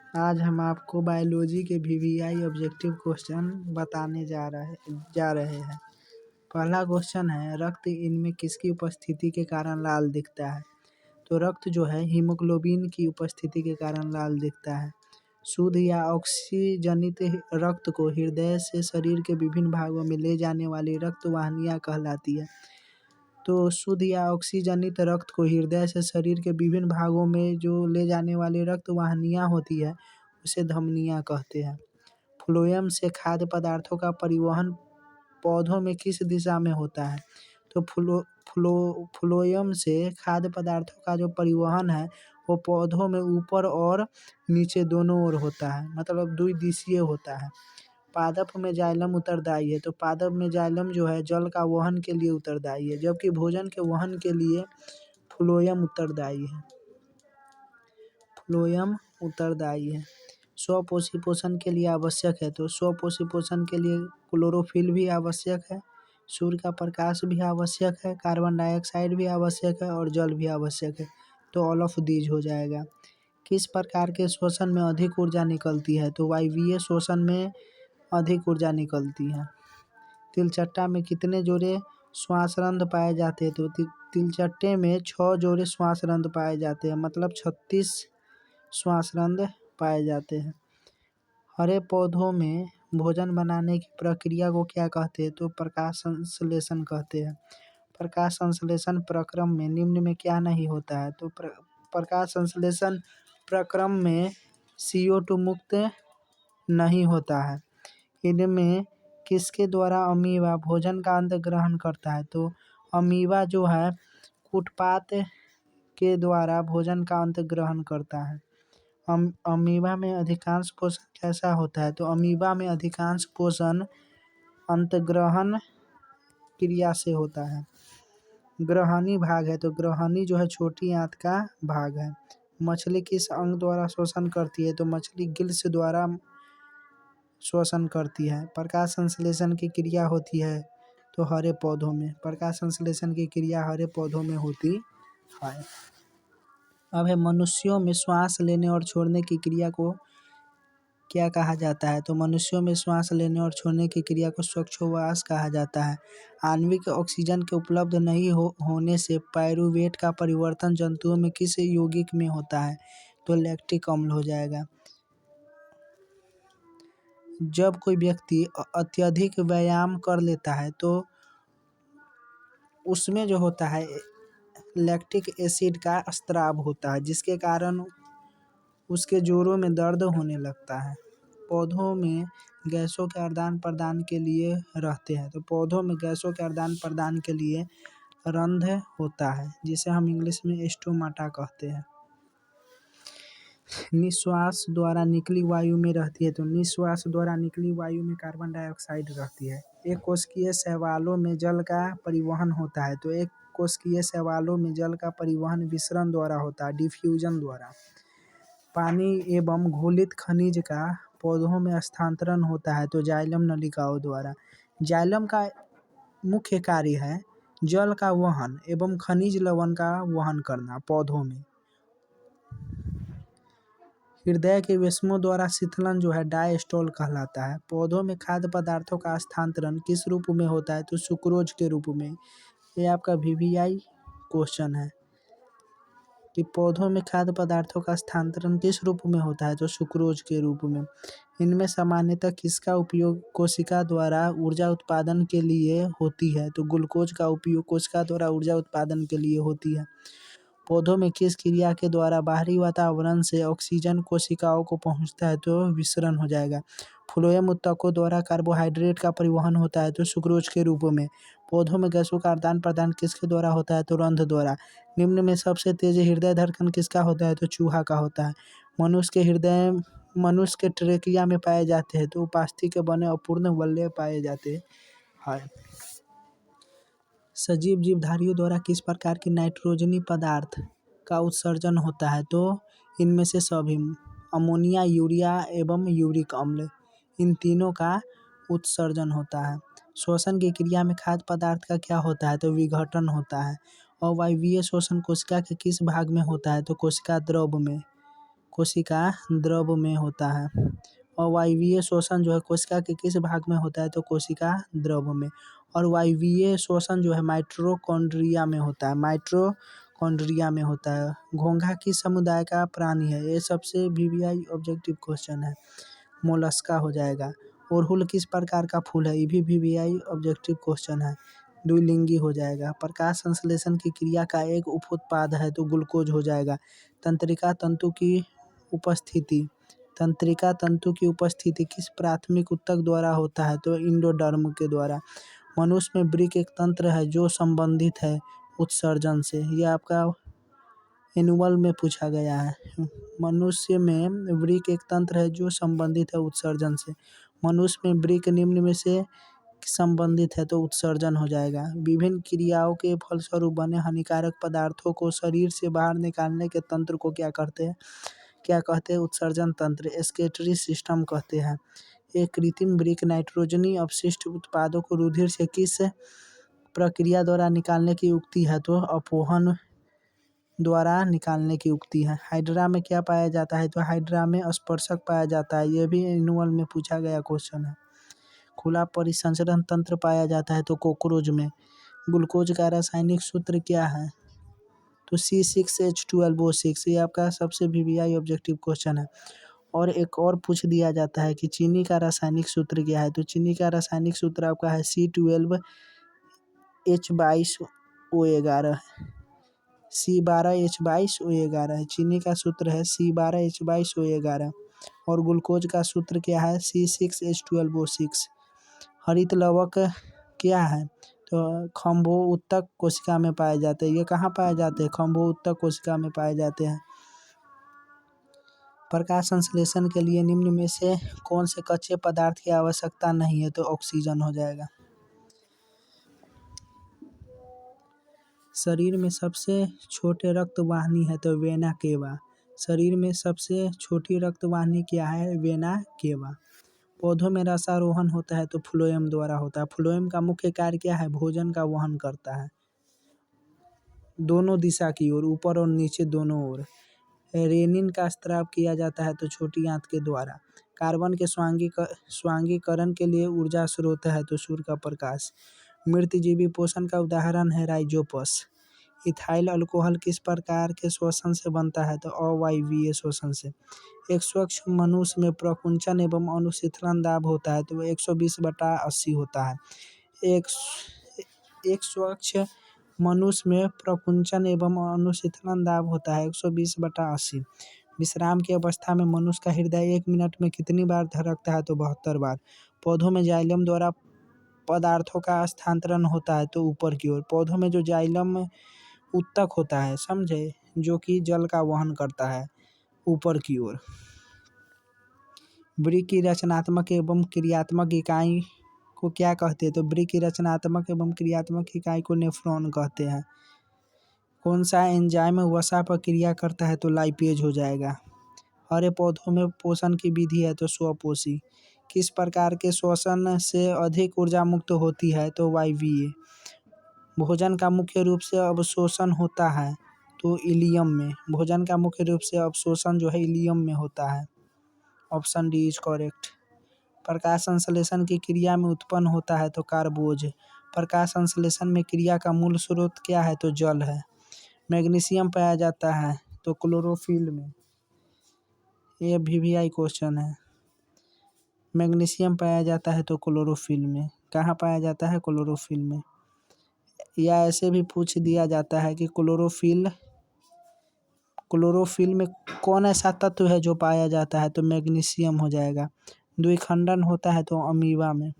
आज हम आपको बायोलॉजी के वीवीआई ऑब्जेक्टिव क्वेश्चन बताने जा रहे हैं। पहला क्वेश्चन है, रक्त इनमें किसकी उपस्थिति के कारण लाल दिखता है? तो रक्त जो है हीमोग्लोबिन की उपस्थिति के कारण लाल दिखता है। शुद्ध या ऑक्सीजनित रक्त को हृदय से शरीर के विभिन्न भागों में ले जाने वाली रक्त वाहिनियां कहलाती है। तो शुद्ध या ऑक्सीजनित रक्त को हृदय से शरीर के विभिन्न भागों में जो ले जाने वाली रक्त वाहिनियां होती है उसे धमनियां कहते हैं। फ्लोएम से खाद्य पदार्थों का परिवहन पौधों में किस दिशा में होता है? तो फ्लोएम से खाद्य पदार्थों का जो परिवहन है वो पौधों में ऊपर और नीचे दोनों ओर होता है, मतलब द्विदिशीय होता है। पादप में जाइलम उत्तरदायी है, तो पादप में जाइलम जो है जल का वहन के लिए उत्तरदायी है, जबकि भोजन के वहन के लिए फ्लोएम उत्तरदायी है। फ्लोएम उत्तरदायी है। स्वपोषी पोषण के लिए आवश्यक है, तो स्वपोषी पोषण के लिए क्लोरोफिल भी आवश्यक है, सूर्य का प्रकाश भी आवश्यक है, कार्बन डाइऑक्साइड भी आवश्यक है और जल भी आवश्यक है। तो ऑल ऑफ दीज हो जाएगा। किस प्रकार के श्वसन में अधिक ऊर्जा निकलती है? तो वायवीय श्वसन में अधिक ऊर्जा निकलती है। तिलचट्टा में कितने जोड़े श्वासरंध्र पाए जाते हैं? तो तिलचट्टे में 6 जोड़े श्वासरंध्र पाए जाते हैं, मतलब 36 श्वासरंध्र पाए जाते हैं। हरे पौधों में भोजन बनाने की प्रक्रिया को क्या कहते हैं? तो प्रकाश संश्लेषण कहते हैं। प्रकाश संश्लेषण प्रक्रम में निम्न में क्या नहीं होता है? तो प्रकाश संश्लेषण प्रक्रम में CO2 मुक्त नहीं होता है। इनमें किसके द्वारा अमीबा भोजन का अंत ग्रहण करता है? तो अमीबा जो है कूटपात के द्वारा भोजन का अंत ग्रहण करता है। अमीबा में अधिकांश पोषण कैसा होता है? तो अमीबा में अधिकांश पोषण अंतग्रहण क्रिया से होता है। ग्रहणी भाग है, तो ग्रहणी जो है छोटी आंत का भाग है। मछली किस अंग द्वारा श्वसन करती है? तो मछली गिल्स द्वारा श्वसन करती है। प्रकाश संश्लेषण की क्रिया होती है तो हरे पौधों में, प्रकाश संश्लेषण की क्रिया हरे पौधों में होती है। अब है, मनुष्यों में श्वास लेने और छोड़ने की क्रिया को क्या कहा जाता है? तो मनुष्यों में श्वास लेने और छोड़ने की क्रिया को श्वासोच्छ्वास कहा जाता है। आणविक ऑक्सीजन के उपलब्ध नहीं होने से पायरूवेट का परिवर्तन जंतुओं में किस यौगिक में होता है? तो लैक्टिक अम्ल हो जाएगा। जब कोई व्यक्ति अत्यधिक व्यायाम कर लेता है तो उसमें जो होता है लैक्टिक एसिड का स्राव होता है, जिसके कारण उसके जोड़ों में दर्द होने लगता है। पौधों में गैसों के आदान प्रदान के लिए रहते हैं, तो पौधों में गैसों के आदान प्रदान के लिए रंध्र होता है, जिसे हम इंग्लिश में स्टोमाटा कहते हैं। निश्वास द्वारा निकली वायु में रहती है, तो निश्वास द्वारा निकली वायु में कार्बन डाइऑक्साइड रहती है। एक कोशिकीय शैवालों में जल का परिवहन होता है, तो एक कोशिकीय शैवालों में जल का परिवहन विसरण द्वारा होता है, डिफ्यूजन द्वारा। पानी एवं घोलित खनिज का पौधों में स्थानांतरण होता है, तो जाइलम नलिकाओं द्वारा। जाइलम का मुख्य कार्य है जल का वहन एवं खनिज लवण का वहन करना पौधों में। हृदय के वेस्मों द्वारा शीतलन जो है डायस्टोल कहलाता है। पौधों में खाद्य पदार्थों का स्थानांतरण किस रूप में होता है? तो सुक्रोज के रूप में। ये आपका वीवीआई क्वेश्चन है कि पौधों में खाद्य पदार्थों का स्थानांतरण किस रूप में होता है? तो सुक्रोज के रूप में। इनमें सामान्यतः किसका उपयोग कोशिका द्वारा ऊर्जा उत्पादन के लिए होती है? तो ग्लूकोज का उपयोग कोशिका द्वारा ऊर्जा उत्पादन के लिए होती है। पौधों में किस क्रिया के द्वारा बाहरी वातावरण से ऑक्सीजन कोशिकाओं को पहुंचता है? तो विसरण हो जाएगा। फ्लोएम ऊतकों द्वारा कार्बोहाइड्रेट का परिवहन होता है, तो सुक्रोज के रूप में। पौधों में गैसों का आदान प्रदान किसके द्वारा होता है? तो रंध्र द्वारा। निम्न में सबसे तेज हृदय धड़कन किसका होता है? तो चूहा का होता है। मनुष्य के ट्रेकिया में पाए जाते हैं, तो उपास्थि के बने अपूर्ण वलय पाए जाते हैं। सजीव जीवधारियों द्वारा किस प्रकार की नाइट्रोजनी पदार्थ का उत्सर्जन होता है? तो इनमें से सभी, अमोनिया, यूरिया एवं यूरिक अम्ल, इन तीनों का उत्सर्जन होता है। श्वसन की क्रिया में खाद्य पदार्थ का क्या होता है? तो विघटन होता है। अवायवीय श्वसन कोशिका के किस भाग में होता है? तो कोशिका द्रव में। कोशिका द्रव में होता है। और वायवीय श्वसन जो है कोशिका के किस भाग में होता है, तो कोशिका द्रव में। और वायवीय श्वसन जो है माइटोकॉन्ड्रिया में होता है, माइटोकॉन्ड्रिया में होता है। घोंघा किस समुदाय का प्राणी है, ये सबसे वीवीआई ऑब्जेक्टिव क्वेश्चन है, मोलस्का हो जाएगा। अड़हुल किस प्रकार का फूल है, ये भी वीवीआई ऑब्जेक्टिव क्वेश्चन है, द्विलिंगी हो जाएगा। प्रकाश संश्लेषण की क्रिया का एक उपउत्पाद है, तो ग्लूकोज हो जाएगा। तंत्रिका तंतु की उपस्थिति, तंत्रिका तंतु की उपस्थिति किस प्राथमिक ऊतक द्वारा होता है, तो एंडोडर्म के द्वारा। मनुष्य में वृक्क एक तंत्र है जो संबंधित है उत्सर्जन से, यह आपका एनुअल में पूछा गया है। मनुष्य में वृक्क एक तंत्र है जो संबंधित है उत्सर्जन से। मनुष्य में वृक्क निम्न में से संबंधित है, तो उत्सर्जन हो जाएगा। विभिन्न क्रियाओं के फलस्वरूप बने हानिकारक पदार्थों को शरीर से बाहर निकालने के तंत्र को क्या कहते हैं, उत्सर्जन तंत्र, एक्सक्रीटरी सिस्टम कहते हैं। एक कृत्रिम वृक्क नाइट्रोजनी अपशिष्ट उत्पादों को रुधिर से किस प्रक्रिया द्वारा निकालने की युक्ति है, तो अपोहन द्वारा निकालने की युक्ति है। हाइड्रा में क्या पाया जाता है, तो हाइड्रा में स्पर्शक पाया जाता है, यह भी एनुअल में पूछा गया क्वेश्चन है। खुला परिसंचरण तंत्र पाया जाता है, तो कॉकरोच में। ग्लूकोज का रासायनिक सूत्र क्या है, तो C6H12O6, ये आपका सबसे वीवीआई ऑब्जेक्टिव क्वेश्चन है। और एक और पूछ दिया जाता है कि चीनी का रासायनिक सूत्र क्या है, तो चीनी का रासायनिक सूत्र आपका है C12H22O11, C12H22O11 चीनी का सूत्र है C12H22O11। और ग्लूकोज का सूत्र क्या है, C6H12O6। हरित लवक क्या है, तो खम्भो उत्तक कोशिका में पाए जाते हैं। ये कहाँ पाए जाते हैं, खम्भो उत्तक कोशिका में पाए जाते हैं। प्रकाश संश्लेषण के लिए निम्न में से कौन से कच्चे पदार्थ की आवश्यकता नहीं है, तो ऑक्सीजन हो जाएगा। शरीर में सबसे छोटे रक्त वाहिनी है, तो वेना केवा। शरीर में सबसे छोटी रक्त वाहिनी क्या है, वेना केवा। पौधों में रसारोहण होता है, तो फ्लोएम द्वारा होता है। फ्लोएम का मुख्य कार्य क्या है, भोजन का वहन करता है दोनों दिशा की ओर, ऊपर और नीचे दोनों ओर। रेनिन का स्त्राव किया जाता है, तो छोटी आंत के द्वारा। कार्बन के स्वांगीकरण के लिए ऊर्जा स्रोत है, तो सूर्य का प्रकाश। मृतजीवी पोषण का उदाहरण है राइजोपस। इथाइल अल्कोहल किस प्रकार के श्वसन से बनता है, तो अवायवीय श्वसन से। एक स्वच्छ मनुष्य में प्रकुंचन एवं अनुशीतलन दाब होता है, तो 120/80 होता है। एक स्वच्छ मनुष्य में प्रकुंचन एवं अनुशीतलन दाब होता है 120/80। विश्राम की अवस्था में मनुष्य का हृदय 1 मिनट में कितनी बार धड़कता है, तो 72 बार। पौधों में जाइलम द्वारा पदार्थों का स्थानांतरण होता है, तो ऊपर की ओर। पौधों में जो जाइलम उत्तक होता है, समझे, जो कि जल का वहन करता है, ऊपर की ओर। वृक्क की रचनात्मक एवं क्रियात्मक इकाई को क्या कहते हैं, तो वृक्क की रचनात्मक एवं क्रियात्मक इकाई को नेफ्रॉन कहते हैं। कौन सा एंजाइम वसा पर क्रिया करता है, तो लाइपेज हो जाएगा। हरे पौधों में पोषण की विधि है, तो स्वपोषी। किस प्रकार के श्वसन से अधिक ऊर्जा मुक्त होती है, तो वायवीय। भोजन का मुख्य रूप से अवशोषण होता है, तो इलियम में। भोजन का मुख्य रूप से अवशोषण जो है इलियम में होता है। Option D is correct. प्रकाश संश्लेषण की क्रिया में उत्पन्न होता है, तो कार्बोज। प्रकाश संश्लेषण में क्रिया का मूल स्रोत क्या है, तो जल है। मैग्नीशियम पाया जाता है, तो क्लोरोफिल में। ये वीवीआई क्वेश्चन है। मैग्नीशियम पाया जाता है, तो क्लोरोफिल में। कहाँ पाया जाता है, क्लोरोफिल में। या ऐसे भी पूछ दिया जाता है कि क्लोरोफिल में कौन ऐसा तत्व है जो पाया जाता है, तो मैग्नीशियम हो जाएगा। द्विखंडन होता है, तो अमीबा में।